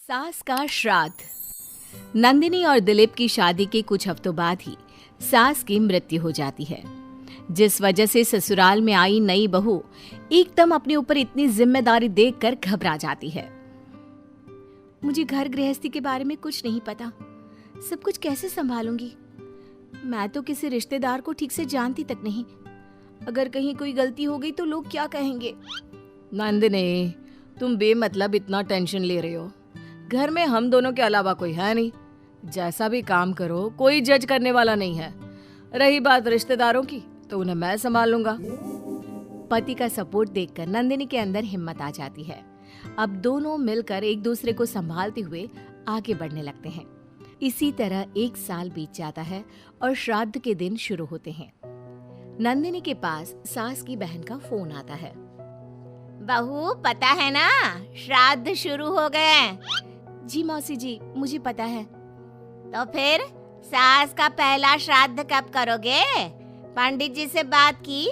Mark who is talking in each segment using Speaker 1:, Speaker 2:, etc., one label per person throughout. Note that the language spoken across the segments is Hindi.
Speaker 1: सास का श्राद्ध। नंदिनी और दिलीप की शादी के कुछ हफ्तों बाद ही सास की मृत्यु हो जाती है, जिस वजह से ससुराल में आई नई बहू एकदम अपने ऊपर इतनी जिम्मेदारी देखकर घबरा जाती है। मुझे घर गृहस्थी के बारे में कुछ नहीं पता, सब कुछ कैसे संभालूंगी? मैं तो किसी रिश्तेदार को ठीक से जानती तक नहीं। अगर कहीं कोई गलती हो गई तो लोग क्या कहेंगे? नंदिनी, तुम बेमतलब इतना टेंशन ले रही हो। घर में हम दोनों के अलावा कोई है नहीं। जैसा भी काम करो कोई जज करने वाला नहीं है। रही बात रिश्तेदारों की तो उन्हें मैं संभाल लूंगा। पति का सपोर्ट देखकर नंदिनी के अंदर हिम्मत आ जाती है। अब दोनों मिलकर एक दूसरे को संभालते हुए आगे बढ़ने लगते हैं। इसी तरह 1 साल बीत जाता है और श्राद्ध के दिन शुरू होते हैं। नंदिनी के पास सास की बहन का फोन आता है।
Speaker 2: बहू, पता है ना, श्राद्ध शुरू हो गए।
Speaker 1: जी मौसी जी, मुझे पता है।
Speaker 2: तो फिर सास का पहला श्राद्ध कब करोगे? पंडित जी से बात की?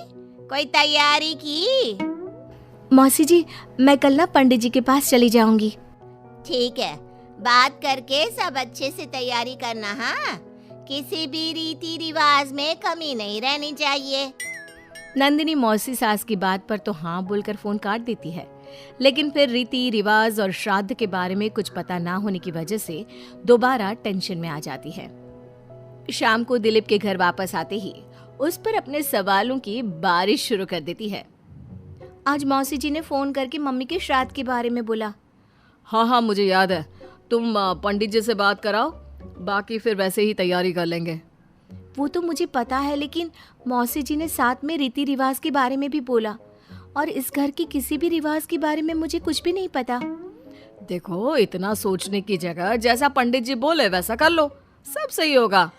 Speaker 2: कोई तैयारी की?
Speaker 1: मौसी जी, मैं कल ना पंडित जी के पास चली जाऊंगी।
Speaker 2: ठीक है, बात करके सब अच्छे से तैयारी करना। हाँ, किसी भी रीति रिवाज में कमी नहीं रहनी चाहिए।
Speaker 1: नंदिनी मौसी सास की बात पर तो हाँ बोलकर फोन काट देती है, लेकिन फिर रीति रिवाज और श्राद्ध के बारे में कुछ पता ना होने की वजह से दोबारा टेंशन में आ जाती है। शाम को दिलीप के घर वापस आते ही उस पर अपने सवालों की बारिश शुरू कर देती है। आज मौसी जी ने फोन करके मम्मी के श्राद्ध के बारे में बोला। हाँ, मुझे याद है। तुम पंडित जी से बात कराओ, बाकी फिर वैसे ही तैयारी कर लेंगे। वो तो मुझे पता है, लेकिन मौसी जी ने साथ में रीति रिवाज के बारे में भी बोला, और इस घर की किसी भी रिवाज के बारे में मुझे कुछ भी नहीं पता। देखो, इतना सोचने की जगह जैसा पंडित जी बोले वैसा कर लो, सब सही होगा।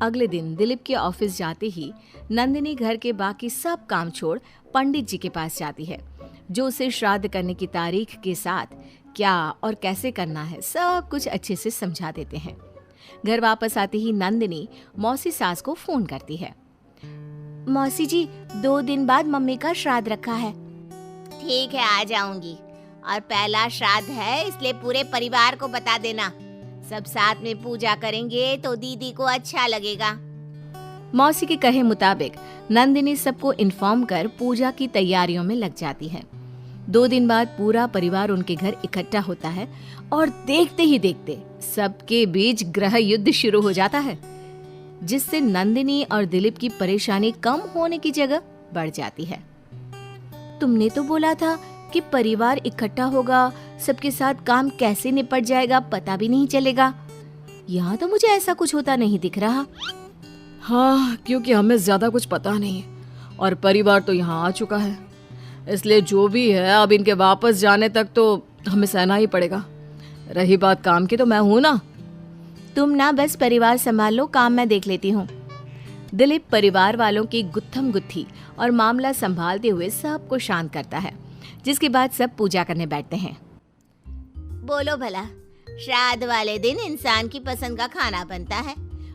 Speaker 1: अगले दिन दिलीप के ऑफिस जाते ही नंदिनी घर के बाकी सब काम छोड़ पंडित जी के पास जाती है, जो उसे श्राद्ध करने की तारीख के साथ क्या और कैसे करना है सब कुछ अच्छे से समझा देते हैं। घर वापस आते ही नंदिनी मौसी सास को फोन करती है। मौसी जी, 2 दिन बाद मम्मी का श्राद्ध रखा है।
Speaker 2: ठीक है, आ जाऊंगी। और पहला श्राद्ध है, इसलिए पूरे परिवार को बता देना। सब साथ में पूजा करेंगे तो दीदी को अच्छा लगेगा।
Speaker 1: मौसी के कहे मुताबिक नंदिनी सबको इन्फॉर्म कर पूजा की तैयारियों में लग जाती है। 2 दिन बाद पूरा परिवार उनके घर इकट्ठा होता है और देखते ही देखते सबके बीच ग्रह युद्ध शुरू हो जाता है, जिससे नंदिनी और दिलीप की परेशानी कम होने की जगह बढ़ जाती है। तुमने तो बोला था कि परिवार इकट्ठा होगा, सबके साथ काम कैसे निपट जाएगा पता भी नहीं चलेगा। यहाँ तो मुझे ऐसा कुछ होता नहीं दिख रहा। हाँ, क्योंकि हमें ज्यादा कुछ पता नहीं है और परिवार तो यहाँ आ चुका है, इसलिए जो भी है अब इनके वापस जाने तक तो हमें सहना ही पड़ेगा। रही बात काम की, तो मैं हूं ना। तुम ना बस परिवार संभाल लो, काम मैं देख लेती हूँ। दिलीप परिवार वालों की गुत्थम गुत्थी और मामला संभालते हुए सबको शांत करता है, जिसके बाद सब पूजा करने बैठते हैं।
Speaker 2: बोलो भला, श्राद्ध वाले दिन इंसान की पसंद का खाना बनता है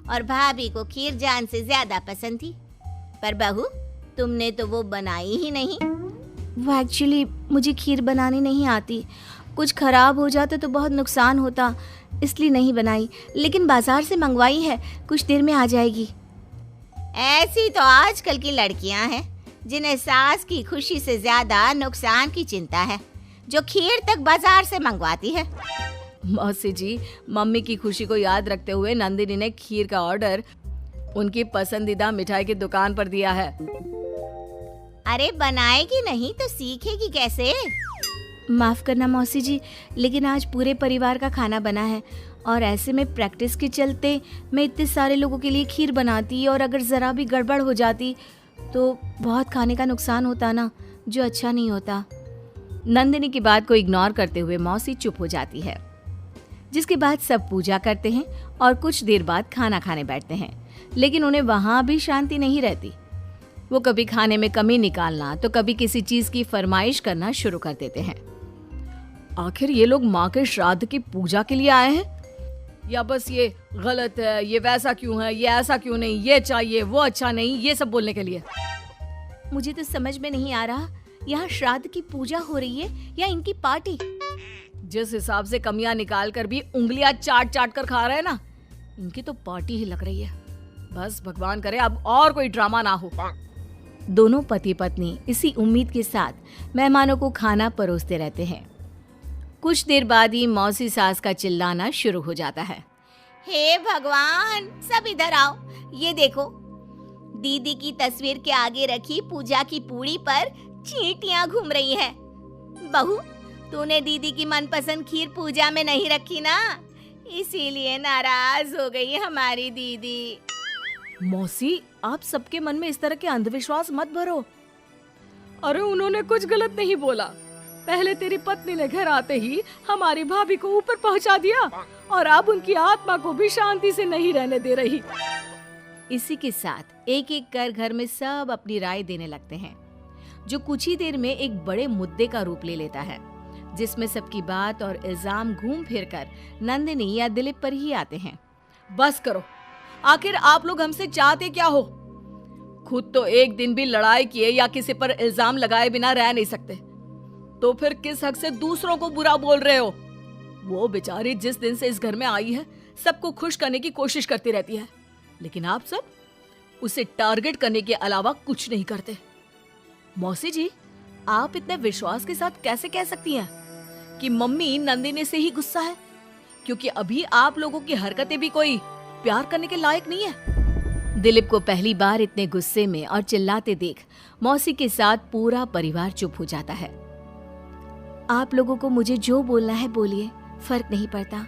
Speaker 2: और भाभी को खीर जान से ज्यादा पसंद थी, पर बहू तुमने तो वो बनाई ही नहीं।
Speaker 1: वो एक्चुअली मुझे खीर बनानी नहीं आती, कुछ खराब हो जाता तो बहुत नुकसान होता, इसलिए नहीं बनाई। लेकिन बाजार से मंगवाई है, कुछ देर में आ जाएगी।
Speaker 2: ऐसी तो आजकल की लड़कियां हैं जिन्हें सास की खुशी से ज्यादा नुकसान की चिंता है, जो खीर तक बाजार से मंगवाती है।
Speaker 1: मौसी जी, मम्मी की खुशी को याद रखते हुए नंदिनी ने खीर का ऑर्डर उनकी पसंदीदा मिठाई की दुकान पर दिया है।
Speaker 2: अरे बनाएगी नहीं तो सीखेगी कैसे?
Speaker 1: माफ करना मौसी जी, लेकिन आज पूरे परिवार का खाना बना है और ऐसे में प्रैक्टिस के चलते मैं इतने सारे लोगों के लिए खीर बनाती और अगर जरा भी गड़बड़ हो जाती तो बहुत खाने का नुकसान होता ना, जो अच्छा नहीं होता। नंदिनी की बात को इग्नोर करते हुए मौसी चुप हो जाती है, जिसके बाद सब पूजा करते हैं और कुछ देर बाद खाना खाने बैठते हैं। लेकिन उन्हें वहां भी शांति नहीं रहती। वो कभी खाने में कमी निकालना तो कभी किसी चीज की फरमाइश करना शुरू कर देते हैं। आखिर ये लोग माँ के श्राद्ध की पूजा के लिए आए हैं या बस ये गलत है, ये वैसा क्यों है, ये ऐसा क्यों नहीं, ये चाहिए, वो अच्छा नहीं, ये सब बोलने के लिए? मुझे तो समझ में नहीं आ रहा, यहाँ श्राद्ध की पूजा हो रही है या इनकी पार्टी। जिस हिसाब से कमियां निकाल कर भी उंगलियां चाट चाट कर खा रहे हैं ना, इनकी तो पार्टी ही लग रही है। बस भगवान करे अब और कोई ड्रामा ना हो। दोनों पति पत्नी इसी उम्मीद के साथ मेहमानों को खाना परोसते रहते हैं। कुछ देर बाद ही मौसी सास का चिल्लाना शुरू हो जाता है।
Speaker 2: हे भगवान, सब इधर आओ, ये देखो, दीदी की तस्वीर के आगे रखी पूजा की पूड़ी पर चींटियां घूम रही है। बहू, तूने दीदी की मनपसंद खीर पूजा में नहीं रखी ना, इसीलिए नाराज हो गई हमारी दीदी।
Speaker 1: मौसी, आप सबके मन में इस तरह के अंधविश्वास मत भरो। अरे उन्होंने कुछ गलत नहीं बोला। पहले तेरी पत्नी ने घर आते ही हमारी भाभी को ऊपर पहुंचा दिया और अब उनकी आत्मा को भी शांति से नहीं रहने दे रही। इसी के साथ एक एक कर घर में सब अपनी राय देने लगते हैं, जो कुछ ही देर में एक बड़े मुद्दे का रूप ले लेता है, जिसमें सबकी बात और इल्जाम घूम फिर कर नंदिनी या दिलीप पर ही आते हैं। बस करो, आखिर आप लोग हमसे चाहते क्या हो? खुद तो एक दिन भी लड़ाई किए या किसी पर इल्जाम लगाए बिना रह नहीं सकते, तो फिर किस हक से दूसरों को बुरा बोल रहे हो? वो बेचारी जिस दिन से इस घर में आई है सबको खुश करने की कोशिश करती रहती है, लेकिन आप सब उसे टारगेट करने के अलावा कुछ नहीं करते। मौसी जी, आप इतने विश्वास के साथ कैसे कह सकती हैं कि मम्मी नंदिनी से ही गुस्सा है, क्योंकि अभी आप लोगों की हरकतें भी कोई प्यार करने के लायक नहीं है। दिलीप को पहली बार इतने गुस्से में और चिल्लाते देख मौसी के साथ पूरा परिवार चुप हो जाता है। आप लोगों को मुझे जो बोलना है बोलिए, फर्क नहीं पड़ता,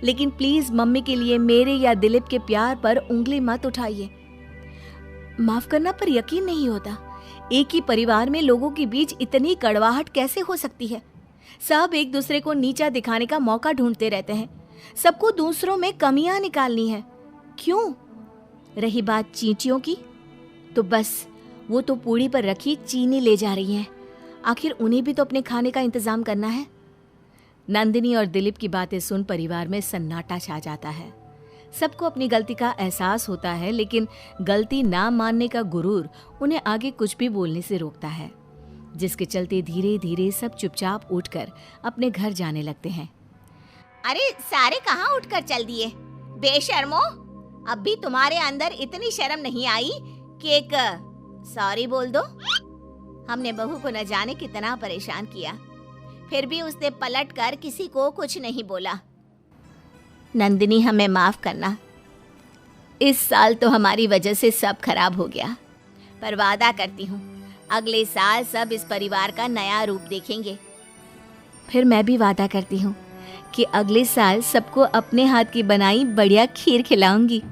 Speaker 1: लेकिन प्लीज मम्मी के लिए मेरे या दिलीप के प्यार पर उंगली मत उठाइए। माफ करना पर यकीन नहीं होता, एक ही परिवार में लोगों के बीच इतनी कड़वाहट कैसे हो सकती है? सब एक दूसरे को नीचा दिखाने का मौका ढूंढते रहते हैं, सबको दूसरों में कमियां निकालनी है। क्यों? रही बात चींटियों की, तो बस वो तो पूड़ी पर रखी चीनी ले जा रही हैं। आखिर उन्हें भी तो अपने खाने का इंतजाम करना है। नंदिनी और दिलीप की बातें सुन परिवार में सन्नाटा छा जाता है। सबको अपनी गलती का एहसास होता है, लेकिन गलती ना मानने का गुरूर उन्हें आगे कुछ भी बोलने से रोकता है, जिसके चलते धीरे धीरे सब चुपचाप उठकर अपने घर जाने लगते हैं।
Speaker 2: अरे सारे कहाँ उठकर चल दिए? बेशर्मो, अब भी तुम्हारे अंदर इतनी शर्म नहीं आई कि एक सॉरी बोल दो? हमने बहू को न जाने कितना परेशान किया, फिर भी उसने पलट कर किसी को कुछ नहीं बोला। नंदिनी, हमें माफ करना, इस साल तो हमारी वजह से सब खराब हो गया, पर वादा करती हूँ अगले साल सब इस परिवार का नया रूप देखेंगे।
Speaker 1: फिर मैं भी वादा करती हूँ कि अगले साल सबको अपने हाथ की बनाई बढ़िया खीर खिलाऊंगी।